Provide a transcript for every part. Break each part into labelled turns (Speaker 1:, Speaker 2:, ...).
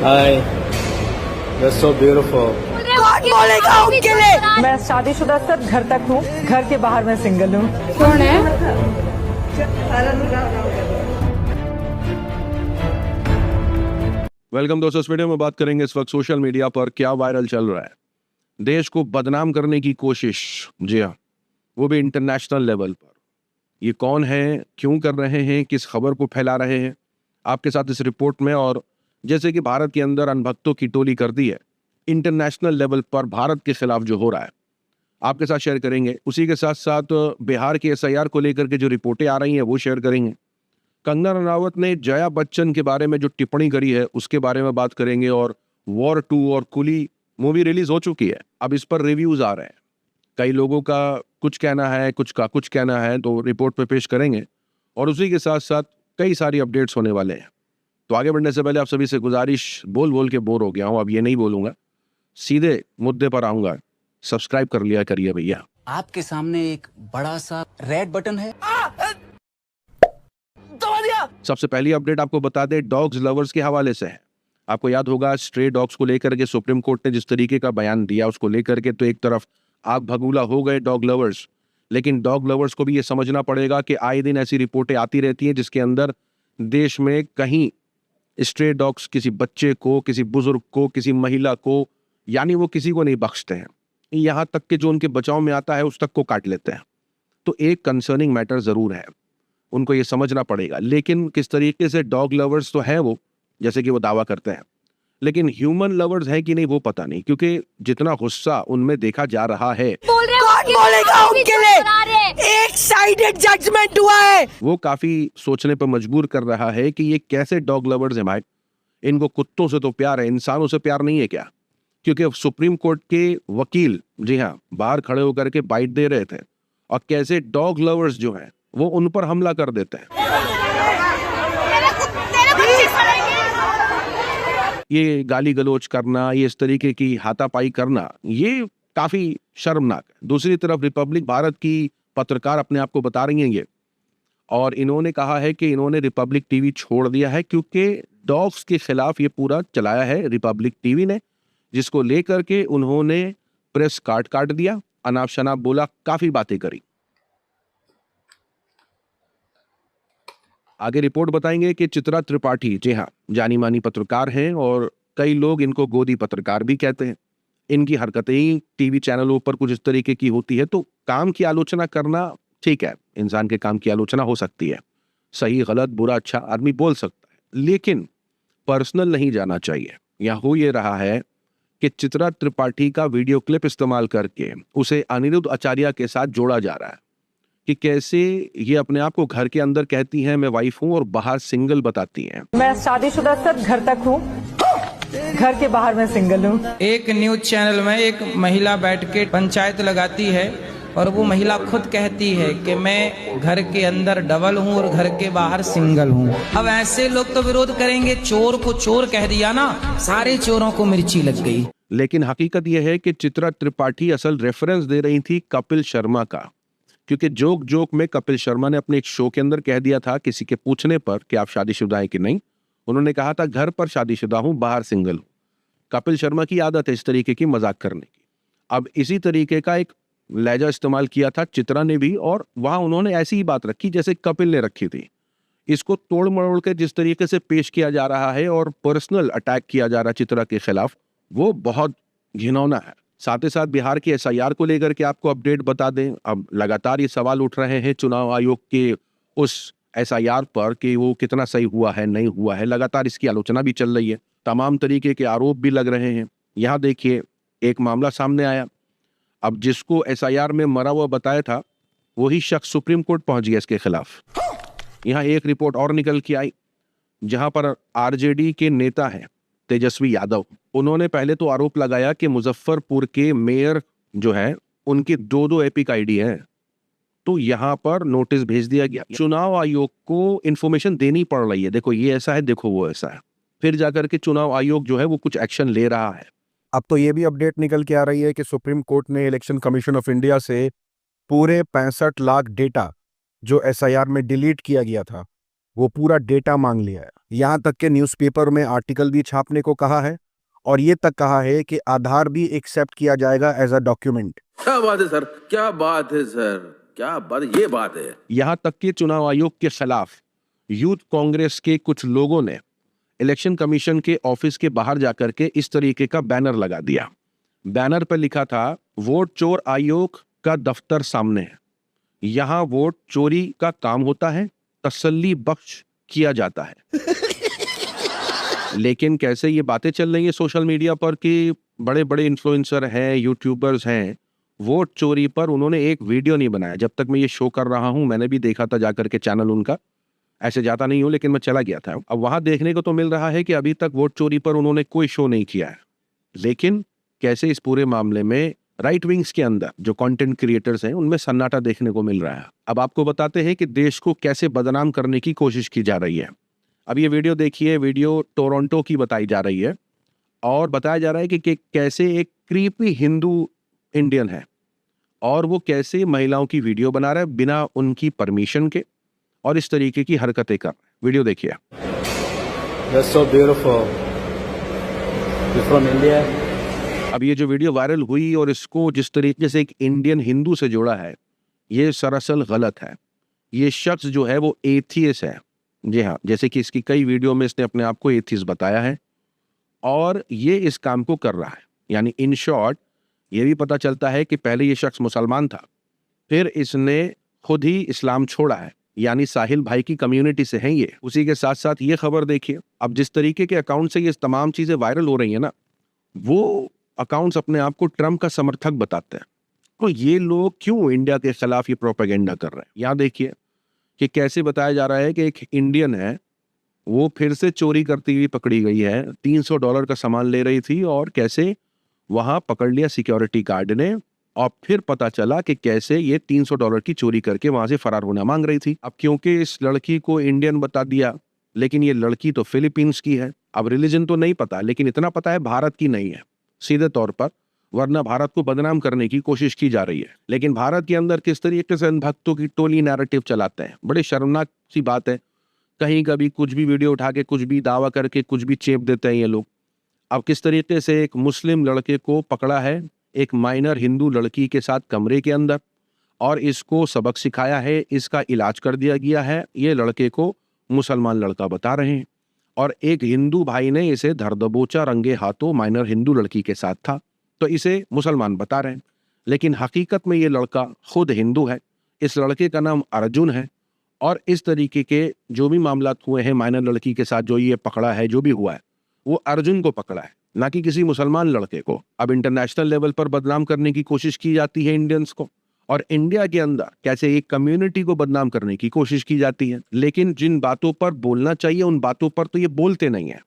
Speaker 1: Hi, you're so beautiful.
Speaker 2: कौन बोलेगा उनके लिए?
Speaker 3: मैं शादीशुदा सर घर तक हूँ, घर के बाहर मैं सिंगल हूँ।
Speaker 2: कौन है?
Speaker 4: वेलकम दोस्तों, इस वीडियो में बात करेंगे इस वक्त सोशल मीडिया पर क्या वायरल चल रहा है। देश को बदनाम करने की कोशिश, जी हाँ, वो भी इंटरनेशनल लेवल पर। ये कौन है, क्यों कर रहे हैं, किस खबर को फैला रहे हैं, आपके साथ इस रिपोर्ट में। और जैसे कि भारत के अंदर अनभक्तों की टोली कर दी है, इंटरनेशनल लेवल पर भारत के खिलाफ जो हो रहा है आपके साथ शेयर करेंगे। उसी के साथ साथ बिहार के SIR को लेकर के जो रिपोर्टें आ रही हैं वो शेयर करेंगे। कंगना रनावत ने जया बच्चन के बारे में जो टिप्पणी करी है उसके बारे में बात करेंगे। और वॉर 2 और कुली मूवी रिलीज हो चुकी है, अब इस पर रिव्यूज आ रहे हैं। कई लोगों का कुछ कहना है, कुछ का कुछ कहना है, तो रिपोर्ट पे पेश करेंगे। और उसी के साथ साथ कई सारी अपडेट्स होने वाले हैं। तो आगे बढ़ने से पहले आप सभी से गुजारिश, बोल बोल के बोर हो गया हूं, अब ये नहीं बोलूंगा, सीधे मुद्दे पर आऊंगा। सब्सक्राइब कर लिया करिए भैया।
Speaker 5: आपके सामने एक बड़ा सा रेड बटन है।
Speaker 4: सबसे पहली अपडेट आपको बता दें, डॉग्स लवर्स के हवाले से है। आपको याद होगा स्ट्रे डॉग्स को लेकर के सुप्रीम कोर्ट ने जिस तरीके का बयान दिया उसको लेकर के तो एक तरफ आग भगूला हो गए डॉग लवर्स। लेकिन डॉग लवर्स को भी ये समझना पड़ेगा कि आए दिन ऐसी रिपोर्टें आती रहती हैं जिसके अंदर देश में कहीं स्ट्रे डॉग्स किसी बच्चे को, किसी बुजुर्ग को, किसी महिला को, यानी वो किसी को नहीं बख्शते हैं। यहाँ तक कि जो उनके बचाव में आता है उस तक को काट लेते हैं। तो एक कंसर्निंग मैटर जरूर है, उनको ये समझना पड़ेगा। लेकिन किस तरीके से डॉग लवर्स तो है वो, जैसे कि वो दावा करते हैं, लेकिन ह्यूमन लवर्स है कि नहीं वो पता नहीं, क्योंकि जितना गुस्सा उनमें देखा जा रहा है,
Speaker 2: कौन बोलेगा उनके लिए? एक साइडेड जजमेंट हुआ है।
Speaker 4: वो काफी सोचने पर मजबूर कर रहा है कि ये कैसे डॉग लवर्स हैं भाई। इनको कुत्तों से तो प्यार है, इंसानों से प्यार नहीं है क्या? क्योंकि सुप्रीम कोर्ट के वकील, जी हाँ, बाहर खड़े होकर के बाइट दे रहे थे, और कैसे डॉग लवर्स जो हैं वो उन पर हमला कर देते हैं। ये गाली गलौज करना, ये इस तरीके की हाथापाई करना, ये काफी शर्मनाक है। दूसरी तरफ रिपब्लिक भारत की पत्रकार अपने आप को बता रही हैं ये, और इन्होंने कहा है कि इन्होंने रिपब्लिक टीवी छोड़ दिया है क्योंकि डॉग्स के खिलाफ ये पूरा चलाया है रिपब्लिक टीवी ने, जिसको लेकर के उन्होंने प्रेस काट दिया, अनाप शनाप बोला, काफी बातें करी। आगे रिपोर्ट बताएंगे कि चित्रा त्रिपाठी, जी हाँ, जानी मानी पत्रकार हैं और कई लोग इनको गोदी पत्रकार भी कहते हैं। इनकी हरकतें ही टीवी चैनलों पर कुछ इस तरीके की होती है, तो काम की आलोचना करना ठीक है, इंसान के काम की आलोचना हो सकती है, सही गलत बुरा अच्छा आदमी बोल सकता है, लेकिन पर्सनल नहीं जाना चाहिए। यहाँ हो ये रहा है कि चित्रा त्रिपाठी का वीडियो क्लिप इस्तेमाल करके उसे अनिरुद्ध आचार्य के साथ जोड़ा जा रहा है कि कैसे ये अपने आप को घर के अंदर कहती हैं मैं वाइफ हूं और बाहर सिंगल बताती हैं।
Speaker 3: मैं शादीशुदा सर घर तक हूँ, घर के बाहर मैं सिंगल हूँ।
Speaker 6: एक न्यूज चैनल में एक महिला बैठ के पंचायत लगाती है और वो महिला खुद कहती है कि मैं घर के अंदर डबल हूँ और घर के बाहर सिंगल हूँ। अब ऐसे लोग तो विरोध करेंगे, चोर को चोर कह दिया ना, सारे चोरों को मिर्ची लग गई।
Speaker 4: लेकिन हकीकत यह है कि चित्रा त्रिपाठी असल रेफरेंस दे रही थी कपिल शर्मा का, क्योंकि जोक में कपिल शर्मा ने अपने एक शो के अंदर कह दिया था किसी के पूछने पर कि आप शादीशुदा हैं कि नहीं, उन्होंने कहा था घर पर शादीशुदा हूं, बाहर सिंगल हूं। कपिल शर्मा की आदत है इस तरीके की मजाक करने की। अब इसी तरीके का एक लहजा इस्तेमाल किया था चित्रा ने भी, और वहां उन्होंने ऐसी ही बात रखी जैसे कपिल ने रखी थी। इसको तोड़ मरोड़ के जिस तरीके से पेश किया जा रहा है और पर्सनल अटैक किया जा रहा है चित्रा के खिलाफ, वो बहुत घिनौना है। साथ ही साथ बिहार के SIR को लेकर के आपको अपडेट बता दें। अब लगातार ये सवाल उठ रहे हैं चुनाव आयोग के उस SIR पर कि वो कितना सही हुआ है, नहीं हुआ है। लगातार इसकी आलोचना भी चल रही है, तमाम तरीके के आरोप भी लग रहे हैं। यहाँ देखिए एक मामला सामने आया, अब जिसको SIR में मरा हुआ बताया था वही शख्स सुप्रीम कोर्ट पहुंच गया इसके खिलाफ। यहाँ एक रिपोर्ट और निकल के आई जहां पर RJD के नेता हैं तेजस्वी यादव, उन्होंने पहले तो आरोप लगाया कि मुजफ्फरपुर के मेयर जो है उनकी 2 एपिक ID है। तो यहाँ पर नोटिस भेज दिया गया, चुनाव आयोग को इंफॉर्मेशन देनी पड़ रही है, देखो ये ऐसा है, देखो वो ऐसा है, फिर जाकर के चुनाव आयोग जो है वो कुछ एक्शन ले रहा है।
Speaker 7: अब तो ये भी अपडेट निकल के आ रही है कि सुप्रीम कोर्ट ने इलेक्शन कमीशन ऑफ इंडिया से पूरे 65 लाख डेटा जो SIR में डिलीट किया गया था वो पूरा डेटा मांग लिया है। यहाँ तक के न्यूज़पेपर में आर्टिकल भी छापने को कहा है और ये तक कहा है कि आधार भी एक्सेप्ट किया जाएगा एज अ डॉक्यूमेंट।
Speaker 8: क्या बात है सर, क्या बात है सर, क्या बात, ये बात है।
Speaker 4: यहां तक कि चुनाव आयोग के खिलाफ यूथ कांग्रेस के कुछ लोगों ने इलेक्शन कमीशन के ऑफिस के बाहर जाकर के इस तरीके का बैनर लगा दिया। बैनर पर लिखा था, वोट चोर आयोग का दफ्तर सामने है, यहां वोट चोरी का काम होता है, तसल्ली बख्श किया जाता है। लेकिन कैसे ये बातें चल रही है सोशल मीडिया पर कि बड़े बड़े इन्फ्लुएंसर हैं, यूट्यूबर्स हैं, वोट चोरी पर उन्होंने एक वीडियो नहीं बनाया। जब तक मैं ये शो कर रहा हूं, मैंने भी देखा था जाकर के चैनल उनका, ऐसे जाता नहीं हूं लेकिन मैं चला गया था। अब वहां देखने को तो मिल रहा है कि अभी तक वोट चोरी पर उन्होंने कोई शो नहीं किया है। लेकिन कैसे इस पूरे मामले में राइट विंग्स के अंदर जो कंटेंट क्रिएटर्स हैं उनमें सन्नाटा देखने को मिल रहा है। अब आपको बताते हैं कि देश को कैसे बदनाम करने की कोशिश की जा रही है। अब ये वीडियो देखिए, वीडियो टोरंटो की बताई जा रही है और बताया जा रहा है कि कैसे एक क्रीपी हिंदू इंडियन है और वो कैसे महिलाओं की वीडियो बना रहा है बिना उनकी परमिशन के और इस तरीके की हरकतें कर रहा है। वीडियो देखिए।
Speaker 1: That's so beautiful. You're from India?
Speaker 4: अब ये जो वीडियो वायरल हुई और इसको जिस तरीके से एक इंडियन हिंदू से जोड़ा है, ये सरासर गलत है। ये शख्स जो है वो एथियस है। जी हाँ, जैसे कि इसकी कई वीडियो में इसने अपने आप को एथियस बताया है और ये इस काम को कर रहा है। यानी इन शॉर्ट ये भी पता चलता है कि पहले ये शख्स मुसलमान था, फिर इसने खुद ही इस्लाम छोड़ा है। यानी साहिल भाई की कम्युनिटी से हैं ये। उसी के साथ साथ ये खबर देखिए, अब जिस तरीके के अकाउंट से ये तमाम चीज़ें वायरल हो रही हैं ना, वो अकाउंट्स अपने आप को ट्रम्प का समर्थक बताते हैं। तो ये लोग क्यों इंडिया के खिलाफ ये प्रोपेगेंडा कर रहे हैं? यहाँ देखिए कि कैसे बताया जा रहा है कि एक इंडियन है, वो फिर से चोरी करती हुई पकड़ी गई है। $300 का सामान ले रही थी और कैसे वहां पकड़ लिया सिक्योरिटी गार्ड ने और फिर पता चला कि कैसे ये $300 की चोरी करके वहां से फरार होना मांग रही थी। अब क्योंकि इस लड़की को इंडियन बता दिया, लेकिन ये लड़की तो फिलीपींस की है। अब रिलीजन तो नहीं पता, लेकिन इतना पता है भारत की नहीं है सीधे तौर पर, वरना भारत को बदनाम करने की कोशिश की जा रही है। लेकिन भारत के अंदर किस तरीके से भक्तों की टोली नैरेटिव चलाते हैं, बड़े शर्मनाक सी बात है। कहीं कभी कुछ भी वीडियो उठा के कुछ भी दावा करके कुछ भी चेप देते हैं ये लोग। अब किस तरीके से एक मुस्लिम लड़के को पकड़ा है एक माइनर हिंदू लड़की के साथ कमरे के अंदर और इसको सबक सिखाया है, इसका इलाज कर दिया गया है। ये लड़के को मुसलमान लड़का बता रहे हैं और एक हिंदू भाई ने इसे धर दबोचा रंगे हाथों, माइनर हिंदू लड़की के साथ था, तो इसे मुसलमान बता रहे हैं। लेकिन हकीकत में ये लड़का खुद हिंदू है। इस लड़के का नाम अर्जुन है और इस तरीके के जो भी मामला हुए हैं माइनर लड़की के साथ, जो ये पकड़ा है, जो भी हुआ है, वो अर्जुन को पकड़ा है, ना कि किसी मुसलमान लड़के को। अब इंटरनेशनल लेवल पर बदनाम करने की कोशिश की जाती है इंडियंस को, और इंडिया के अंदर कैसे एक कम्युनिटी को बदनाम करने की कोशिश की जाती है। लेकिन जिन बातों पर बोलना चाहिए उन बातों पर तो ये बोलते नहीं है।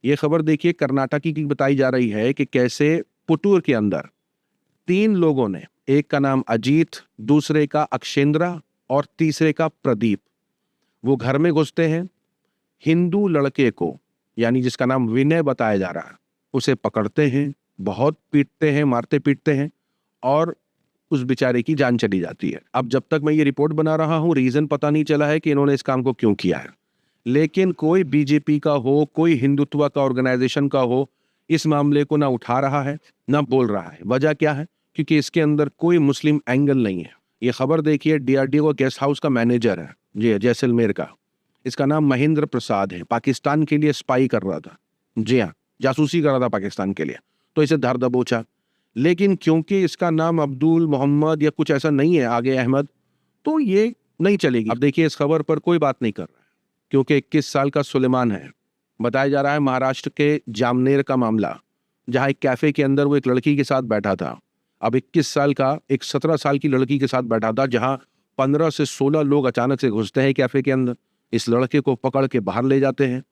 Speaker 4: ये खबर देखिए, कर्नाटक की बताई जा रही है कि कैसे पुटूर के अंदर 3 लोगों ने, एक का नाम अजीत, दूसरे का अक्षेंद्रा और तीसरे का प्रदीप, वो घर में घुसते हैं, हिंदू लड़के को यानी जिसका नाम विनय बताया जा रहा है उसे पकड़ते हैं, बहुत पीटते हैं, मारते पीटते हैं और उस बेचारे की जान चली जाती है। अब जब तक मैं ये रिपोर्ट बना रहा हूं रीजन पता नहीं चला है कि इन्होंने इस काम को क्यों किया है। लेकिन कोई बीजेपी का हो, कोई हिंदुत्व का ऑर्गेनाइजेशन का हो, इस मामले को ना उठा रहा है ना बोल रहा है। वजह क्या है? क्योंकि इसके अंदर कोई मुस्लिम एंगल नहीं है। ये खबर देखिए, डीआरडीओ गेस्ट हाउस का मैनेजर है जी, जैसलमेर का, इसका नाम महेंद्र प्रसाद है, पाकिस्तान के लिए स्पाई कर रहा था। जी हाँ, जासूसी कर रहा था पाकिस्तान के लिए, तो इसे धर दबोचा। लेकिन क्योंकि इसका नाम अब्दुल मोहम्मद या कुछ ऐसा नहीं है आगे अहमद, तो ये नहीं चलेगी। अब देखिए, इस खबर पर कोई बात नहीं कर रहा है क्योंकि 21 साल का सुलेमान है। बताया जा रहा है महाराष्ट्र के जामनेर का मामला, जहां एक कैफे के अंदर वो एक लड़की के साथ बैठा था। अब 21 साल का एक 17 साल की लड़की के साथ बैठा था, जहां 15 से 16 लोग अचानक से घुसते हैं कैफे के अंदर, इस लड़के को पकड़ के बाहर ले जाते हैं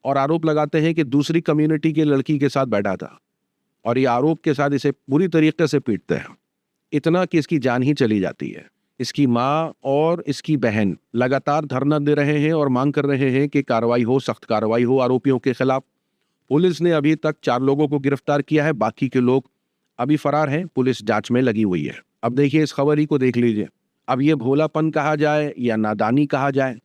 Speaker 4: और आरोप लगाते हैं कि दूसरी कम्युनिटी के लड़की के साथ बैठा था, और ये आरोप के साथ इसे पूरी तरीके से पीटते हैं, इतना कि इसकी जान ही चली जाती है। इसकी माँ और इसकी बहन लगातार धरना दे रहे हैं और मांग कर रहे हैं कि कार्रवाई हो, सख्त कार्रवाई हो आरोपियों के खिलाफ। पुलिस ने अभी तक 4 लोगों को गिरफ्तार किया है, बाकी के लोग अभी फरार हैं, पुलिस जांच में लगी हुई है। अब देखिए, इस खबर ही को देख लीजिए। अब ये भोलापन कहा जाए या नादानी कहा जाए,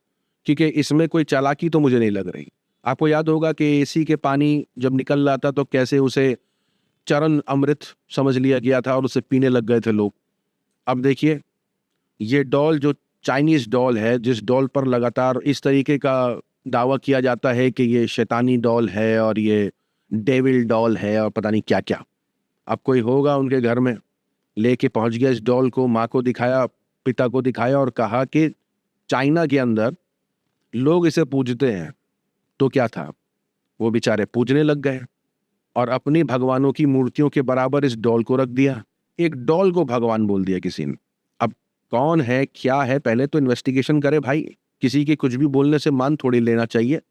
Speaker 4: क्योंकि इसमें कोई चालाकी तो मुझे नहीं लग रही। आपको याद होगा कि एसी के पानी जब निकल रहा था तो कैसे उसे चरण अमृत समझ लिया गया था और उसे पीने लग गए थे लोग। अब देखिए ये डॉल जो चाइनीज डॉल है, जिस डॉल पर लगातार इस तरीके का दावा किया जाता है कि ये शैतानी डॉल है और ये डेविल डॉल है और पता नहीं क्या क्या। अब कोई होगा उनके घर में, लेके पहुंच गया इस डॉल को, माँ को दिखाया, पिता को दिखाया और कहा कि चाइना के अंदर लोग इसे पूजते हैं। तो क्या था, वो बेचारे पूजने लग गए और अपनी भगवानों की मूर्तियों के बराबर इस डॉल को रख दिया। एक डॉल को भगवान बोल दिया किसी ने। अब कौन है क्या है, पहले तो इन्वेस्टिगेशन करे भाई। किसी के कुछ भी बोलने से मान थोड़ी लेना चाहिए।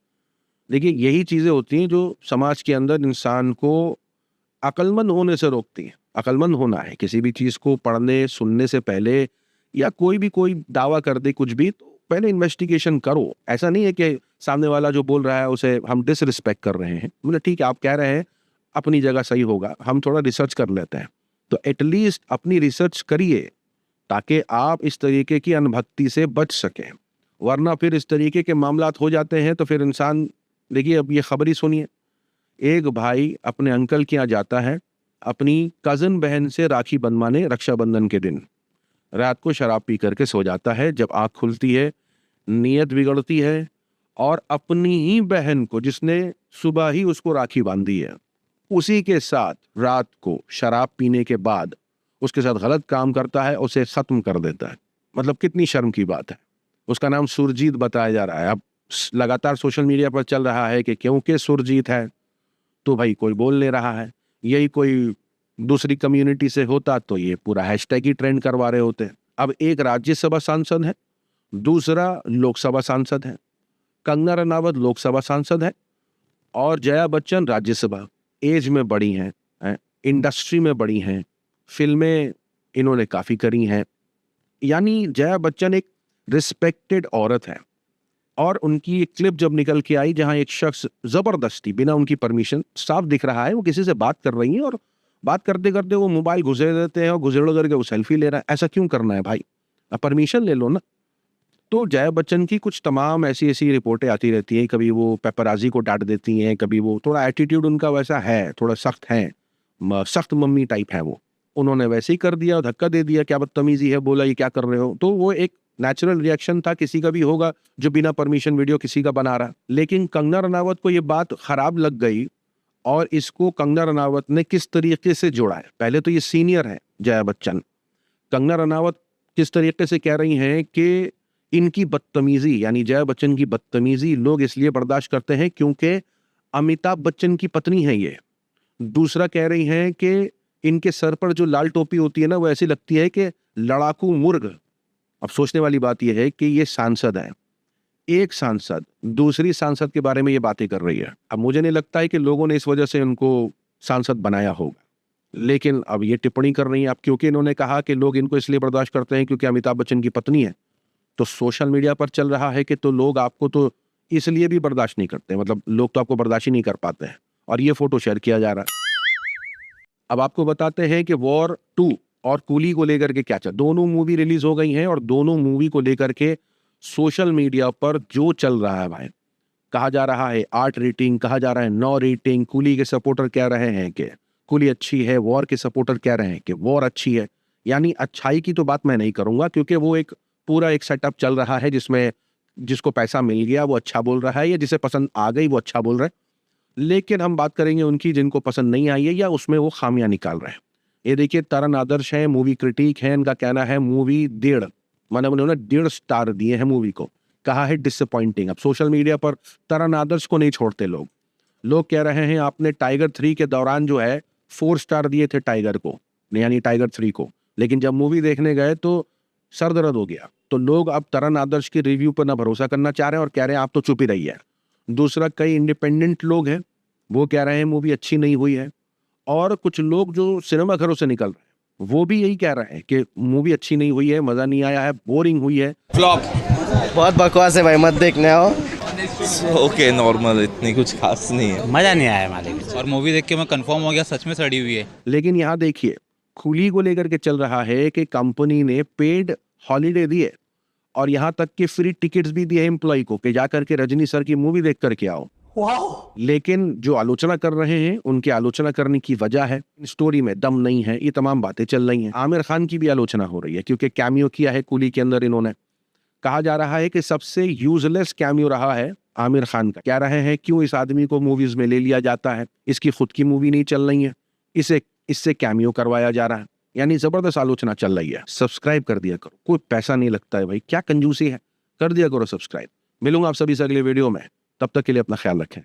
Speaker 4: देखिए यही चीज़ें होती हैं जो समाज के अंदर इंसान को अक्लमंद होने से रोकती हैं। अक्लमंद होना है, किसी भी चीज़ को पढ़ने सुनने से पहले या कोई दावा कर दे कुछ भी, तो पहले इन्वेस्टिगेशन करो। ऐसा नहीं है कि सामने वाला जो बोल रहा है उसे हम डिसरिस्पेक्ट कर रहे हैं। मतलब ठीक है, आप कह रहे हैं अपनी जगह सही होगा, हम थोड़ा रिसर्च कर लेते हैं। तो एटलीस्ट अपनी रिसर्च करिए ताकि आप इस तरीके की अनभक्ति से बच सकें, वरना फिर इस तरीके के मामलात हो जाते हैं तो फिर इंसान, देखिए अब ये खबर ही सुनिए। एक भाई अपने अंकल के यहाँ जाता है अपनी कज़न बहन से राखी बंधवाने रक्षाबंधन के दिन। रात को शराब पी करके सो जाता है। जब आँख खुलती है नीयत बिगड़ती है और अपनी ही बहन को, जिसने सुबह ही उसको राखी बांधी है, उसी के साथ रात को शराब पीने के बाद उसके साथ गलत काम करता है, उसे ख़त्म कर देता है। मतलब कितनी शर्म की बात है। उसका नाम सुरजीत बताया जा रहा है। अब लगातार सोशल मीडिया पर चल रहा है कि क्योंकि सुरजीत है तो भाई कोई बोल नहीं रहा है। यही कोई दूसरी कम्युनिटी से होता तो ये पूरा हैशटैग ही ट्रेंड करवा रहे होते। अब एक राज्यसभा सांसद है, दूसरा लोकसभा सांसद है। कंगना रनावत लोकसभा सांसद है और जया बच्चन राज्यसभा। एज में बड़ी हैं, इंडस्ट्री में बड़ी हैं, फिल्में इन्होंने काफ़ी करी हैं। यानी जया बच्चन एक रिस्पेक्टेड औरत है। और उनकी एक क्लिप जब निकल के आई जहां एक शख्स ज़बरदस्ती बिना उनकी परमिशन, साफ दिख रहा है वो किसी से बात कर रही हैं और बात करते करते वो मोबाइल घुसेड़ देते हैं और घुसेड़ करके वो सेल्फी ले रहा है। ऐसा क्यों करना है भाई, अब परमिशन ले लो ना। तो जया बच्चन की कुछ तमाम ऐसी ऐसी रिपोर्टें आती रहती हैं। कभी वो पेपराजी को डांट देती हैं, कभी वो थोड़ा एटीट्यूड उनका वैसा है, थोड़ा सख्त है, सख्त मम्मी टाइप है वो। उन्होंने वैसे ही कर दिया, धक्का दे दिया, क्या बदतमीजी है, बोला ये क्या कर रहे हो। तो वो एक नेचुरल रिएक्शन था, किसी का भी होगा जो बिना परमिशन वीडियो किसी का बना रहा। लेकिन कंगना रनावत को ये बात खराब लग गई और इसको कंगना रनावत ने किस तरीके से जोड़ा है। पहले तो ये सीनियर है जया बच्चन। कंगना रनावत किस तरीके से कह रही हैं कि इनकी बदतमीजी, यानी जया बच्चन की बदतमीजी लोग इसलिए बर्दाश्त करते हैं क्योंकि अमिताभ बच्चन की पत्नी है ये। दूसरा कह रही हैं कि इनके सर पर जो लाल टोपी होती है ना, वो ऐसी लगती है कि लड़ाकू मुर्ग। अब सोचने वाली बात यह है कि ये सांसद है, एक सांसद दूसरी सांसद के बारे में ये बातें कर रही है। अब मुझे नहीं लगता है कि लोगों ने इस वजह से उनको सांसद बनाया होगा, लेकिन अब ये टिप्पणी कर रही है। अब क्योंकि इन्होंने कहा कि लोग इनको इसलिए बर्दाश्त करते हैं क्योंकि अमिताभ बच्चन की पत्नी है, तो सोशल मीडिया पर चल रहा है कि तो लोग आपको तो इसलिए भी बर्दाश्त नहीं करते, मतलब लोग तो आपको बर्दाश्त ही नहीं कर पाते हैं। और ये फोटो शेयर किया जा रहा है। अब आपको बताते हैं कि वॉर 2 और कूली को लेकर के क्या चल, दोनों मूवी रिलीज हो गई हैं और दोनों मूवी को लेकर के सोशल मीडिया पर जो चल रहा है भाई, कहा जा रहा है 8 रेटिंग, कहा जा रहा है 9 रेटिंग। कूली के सपोर्टर कह रहे हैं कि कूली अच्छी है, वॉर के सपोर्टर कह रहे हैं कि वॉर अच्छी है। यानी अच्छाई की तो बात मैं नहीं करूंगा क्योंकि वो एक पूरा एक सेटअप चल रहा है जिसमें जिसको पैसा मिल गया वो अच्छा बोल रहा है या जिसे पसंद आ गई वो अच्छा बोल रहा है। लेकिन हम बात करेंगे उनकी जिनको पसंद नहीं आई है या उसमें वो खामियां निकाल रहे हैं। ये देखिए तरन आदर्श है, मूवी क्रिटिक है, इनका कहना है मूवी 1.5, मतलब उन्होंने 1.5 स्टार दिए हैं मूवी को, कहा है डिसअपॉइंटिंग। अब सोशल मीडिया पर तरन आदर्श को नहीं छोड़ते लोग कह रहे हैं आपने टाइगर 3 के दौरान जो है 4 स्टार दिए थे टाइगर को, यानी टाइगर 3 को, लेकिन जब मूवी देखने गए तो सर दर्द हो गया। तो लोग अब तरन आदर्श की रिव्यू पर ना भरोसा करना चाह रहे हैं और कह रहे हैं आप तो चुप ही रहिए। दूसरा, कई इंडिपेंडेंट लोग हैं वो कह रहे हैं मूवी अच्छी नहीं हुई है, और कुछ लोग जो सिनेमा घरों से निकल रहे हैं वो भी यही कह रहे हैं कि मूवी अच्छी नहीं हुई है, मज़ा नहीं आया है, बोरिंग हुई है,
Speaker 9: फ्लॉप,
Speaker 10: बहुत बकवास है भाई, मत देखने आओ।
Speaker 9: ओके नॉर्मल, इतनी कुछ खास नहीं है,
Speaker 5: मजा नहीं आया मालिक।
Speaker 11: और मूवी देख के मैं कंफर्म हो गया सच में सड़ी हुई है।
Speaker 4: लेकिन यहाँ देखिए कूली को लेकर के चल रहा है कि कंपनी ने पेड हॉलीडे दिए और यहाँ तक कि फ्री टिकट्स भी दिए एम्प्लॉय को कि जाकर के रजनी सर की मूवी देख करके आओ। लेकिन जो आलोचना कर रहे हैं उनके आलोचना करने की वजह है स्टोरी में दम नहीं है, ये तमाम बातें चल रही हैं। आमिर खान की भी आलोचना हो रही है क्योंकि कैमियो किया है कूली के अंदर इन्होंने। कहा जा रहा है कि सबसे यूजलेस कैमियो रहा है आमिर खान का। कह रहे हैं क्यों इस आदमी को मूवीज में ले लिया जाता है, इसकी खुद की मूवी नहीं चल रही है, इससे कैमियो करवाया जा रहा है। यानी जबरदस्त आलोचना चल रही है। सब्सक्राइब कर दिया करो, कोई पैसा नहीं लगता है भाई, क्या कंजूसी है, कर दिया करो सब्सक्राइब। मिलूंगा आप सभी से अगले वीडियो में, तब तक के लिए अपना ख्याल रखें।